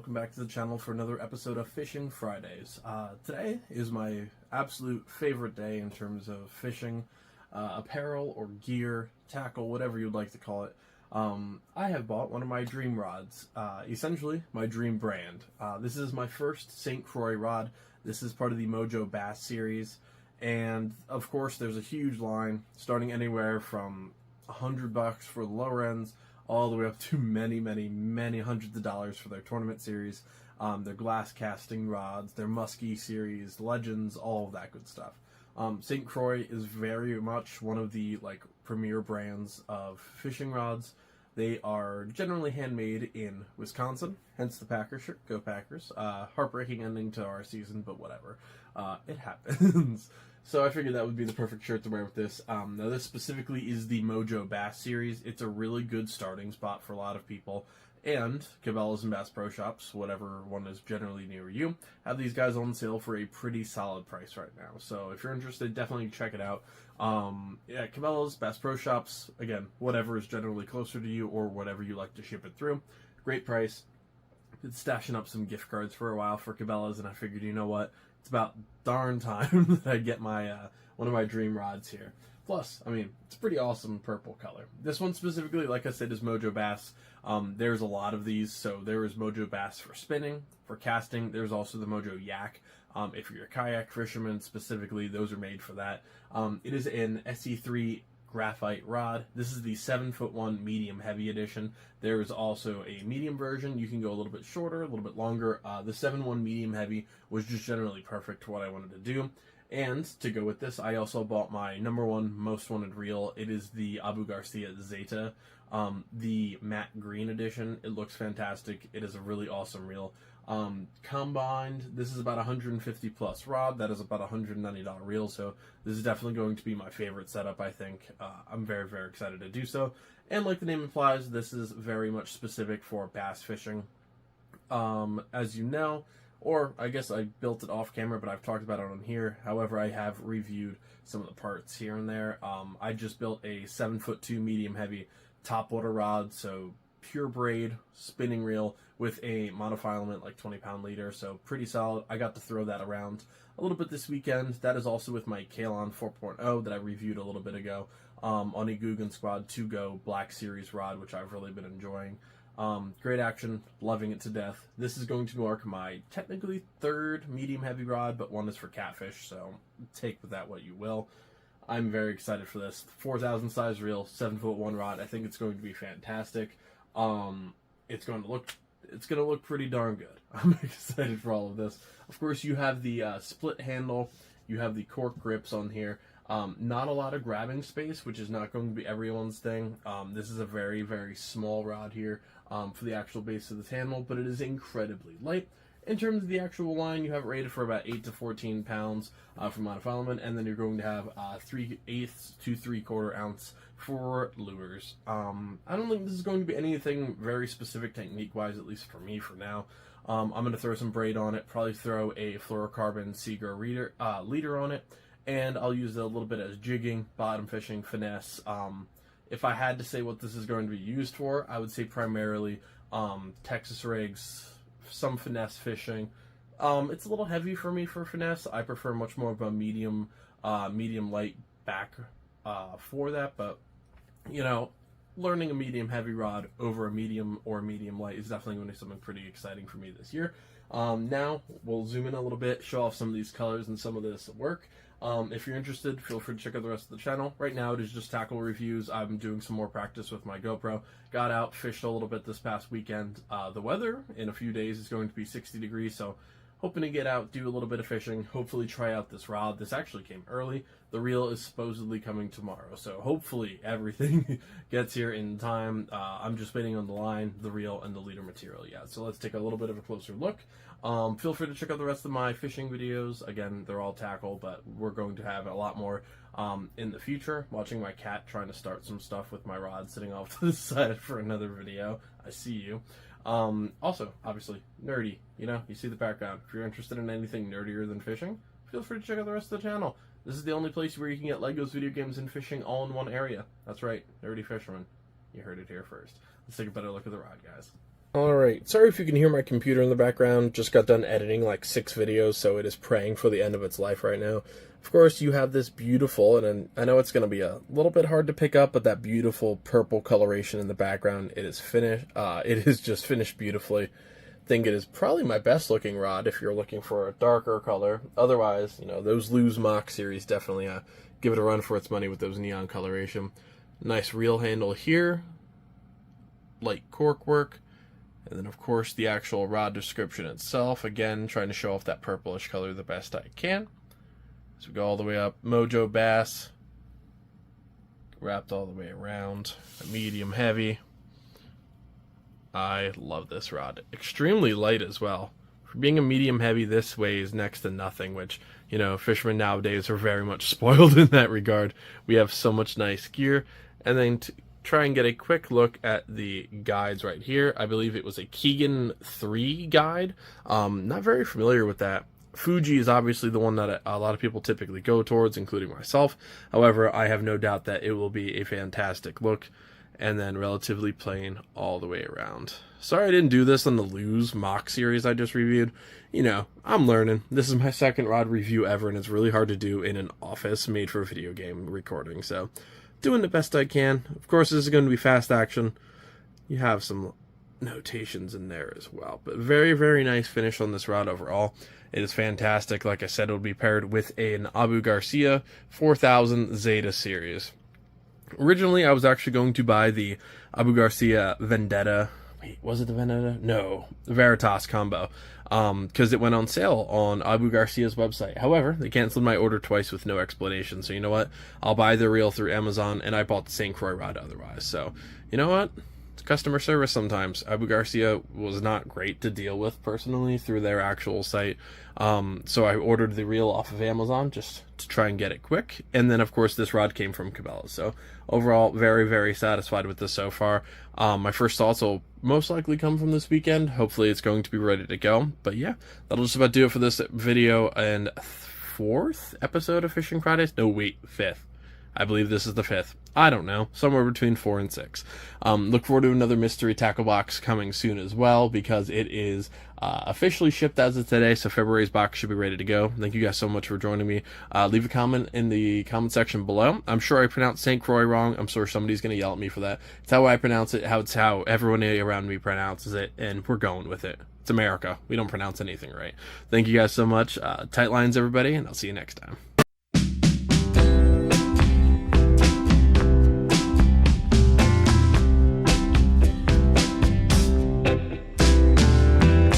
welcome back to the channel for another episode of Fishing Fridays. Today is my absolute favorite day in terms of fishing, apparel or gear, tackle, whatever you'd like to call it. I have bought one of my dream rods, essentially my dream brand. This is my first St. Croix rod. This is part of the Mojo Bass series, and of course there's a huge line starting anywhere from $100 for the lower ends all the way up to many hundreds of dollars for their tournament series, their glass casting rods, their musky series, legends, all of that good stuff. St. Croix is very much one of the premier brands of fishing rods. They are generally handmade in Wisconsin, hence the Packers shirt. Go Packers. Heartbreaking ending to our season, but whatever. It happens. So I figured that would be the perfect shirt to wear with this. Now this specifically is the Mojo Bass series. It's a really good starting spot for a lot of people. And Cabela's and Bass Pro Shops, whatever one is generally near you, have these guys on sale for a pretty solid price right now. So if you're interested, definitely check it out. Yeah, Cabela's, Bass Pro Shops, again, whatever is generally closer to you or whatever you like to ship it through. Great price. Been stashing up some gift cards for a while for Cabela's, and I figured, you know what, it's about darn time that I get my one of my dream rods here. Plus, I mean, it's a pretty awesome purple color. This one specifically, like I said, is Mojo Bass. There's a lot of these, so there is Mojo Bass for spinning, for casting. There's also the Mojo Yak. If you're a kayak fisherman specifically, those are made for that. It is an SE3 graphite rod. This is the 7'1" medium heavy edition. There is also a medium version. You can go a little bit shorter, a little bit longer. The 7'1" medium heavy was just generally perfect for what I wanted to do. And to go with this, I also bought my #1 most wanted reel. It is the Abu Garcia Zeta, the matte green edition. It looks fantastic. It is a really awesome reel. Combined, this is about 150 plus rod. That is about $190 reel. So this is definitely going to be my favorite setup, I think. I'm very excited to do so. And like the name implies, this is very much specific for bass fishing. As you know, or I guess I built it off camera, but I've talked about it on here. However, I have reviewed some of the parts here and there. I just built a 7'2" medium heavy topwater rod, so pure braid spinning reel with a monofilament 20-pound leader, so pretty solid. I got to throw that around a little bit this weekend. That is also with my Kalon 4.0 that I reviewed a little bit ago on a Guggen Squad 2-Go Black Series rod, which I've really been enjoying. Great action, loving it to death. This is going to mark my technically third medium heavy rod, but one is for catfish, so take with that what you will. I'm very excited for this. 4,000 size reel, 7'1" rod. I think it's going to be fantastic. It's going to look pretty darn good. I'm excited for all of this. Of course, you have the split handle. You have the cork grips on here. Not a lot of grabbing space, which is not going to be everyone's thing. This is a very small rod here for the actual base of this handle, but it is incredibly light. In terms of the actual line, you have it rated for about 8 to 14 pounds for monofilament, and then you're going to have 3/8 to 3/4 ounce for lures. I don't think this is going to be anything very specific technique-wise, at least for me for now. I'm going to throw some braid on it, probably throw a fluorocarbon Seagull leader on it, and I'll use it a little bit as jigging, bottom fishing, finesse. If I had to say what this is going to be used for, I would say primarily Texas rigs, some finesse fishing. It's a little heavy for me for finesse. I prefer much more of a medium light back for that, but you know, learning a medium heavy rod over a medium or medium light is definitely going to be something pretty exciting for me this year. Now we'll zoom in a little bit, show off some of these colors and some of this work. If you're interested, feel free to check out the rest of the channel. Right now it is just tackle reviews. I'm doing some more practice with my GoPro. Got out, fished a little bit this past weekend. The weather in a few days is going to be 60 degrees, so hoping to get out, do a little bit of fishing, hopefully try out this rod. This actually came early. The reel is supposedly coming tomorrow, so hopefully everything gets here in time. I'm just waiting on the line, the reel, and the leader material yet. So let's take a little bit of a closer look. Feel free to check out the rest of my fishing videos. Again, they're all tackle, but we're going to have a lot more in the future. Watching my cat trying to start some stuff with my rod sitting off to the side for another video. I see you. Also, obviously, nerdy. You know, you see the background. If you're interested in anything nerdier than fishing, feel free to check out the rest of the channel. This is the only place where you can get Legos, video games, and fishing all in one area. That's right, Nerdy Fisherman. You heard it here first. Let's take a better look at the rod, guys. Alright, sorry if you can hear my computer in the background, just got done editing like 6 videos, so it is praying for the end of its life right now. Of course, you have this beautiful, and I know it's going to be a little bit hard to pick up, but that beautiful purple coloration in the background, it is finished, it is just finished beautifully. I think it is probably my best looking rod if you're looking for a darker color. Otherwise, you know, those Lose Mock series definitely give it a run for its money with those neon coloration. Nice reel handle here, light cork work. And then, of course, the actual rod description itself. Again, trying to show off that purplish color the best I can. So we go all the way up. Mojo bass. Wrapped all the way around. A medium heavy. I love this rod. Extremely light as well. For being a medium heavy, this weighs next to nothing, which, you know, fishermen nowadays are very much spoiled in that regard. We have so much nice gear. And then try and get a quick look at the guides right here. I believe it was a Keegan 3 guide. Not very familiar with that. Fuji is obviously the one that a lot of people typically go towards, including myself. However, I have no doubt that it will be a fantastic look, and then relatively plain all the way around. Sorry I didn't do this on the Lose Mock series I just reviewed. You know, I'm learning. This is my second rod review ever, and it's really hard to do in an office made for video game recording, so doing the best I can. Of course, this is going to be fast action. You have some notations in there as well. But very, very nice finish on this rod overall. It is fantastic. Like I said, it will be paired with an Abu Garcia 4000 Zeta series. Originally, I was actually going to buy the Abu Garcia Vendetta. Wait, was it the Vendetta? No, the Veritas combo. Because it went on sale on Abu Garcia's website. However, they canceled my order twice with no explanation. So you know what? I'll buy the reel through Amazon, and I bought the same Croix rod otherwise. So you know what? It's customer service sometimes. Abu Garcia was not great to deal with personally through their actual site. So I ordered the reel off of Amazon just to try and get it quick. And then, of course, this rod came from Cabela's. So overall, very, very satisfied with this so far. My first thoughts will most likely come from this weekend. Hopefully it's going to be ready to go. But yeah, that'll just about do it for this video and 4th episode of Fishing Fridays. No, wait, 5th. I believe this is the 5th. I don't know. Somewhere between 4 and 6. Look forward to another mystery tackle box coming soon as well, because it is officially shipped as of today, so February's box should be ready to go. Thank you guys so much for joining me. Leave a comment in the comment section below. I'm sure I pronounced St. Croix wrong. I'm sure somebody's going to yell at me for that. It's how I pronounce it. It's how everyone around me pronounces it, and we're going with it. It's America. We don't pronounce anything right. Thank you guys so much. Tight lines, everybody, and I'll see you next time.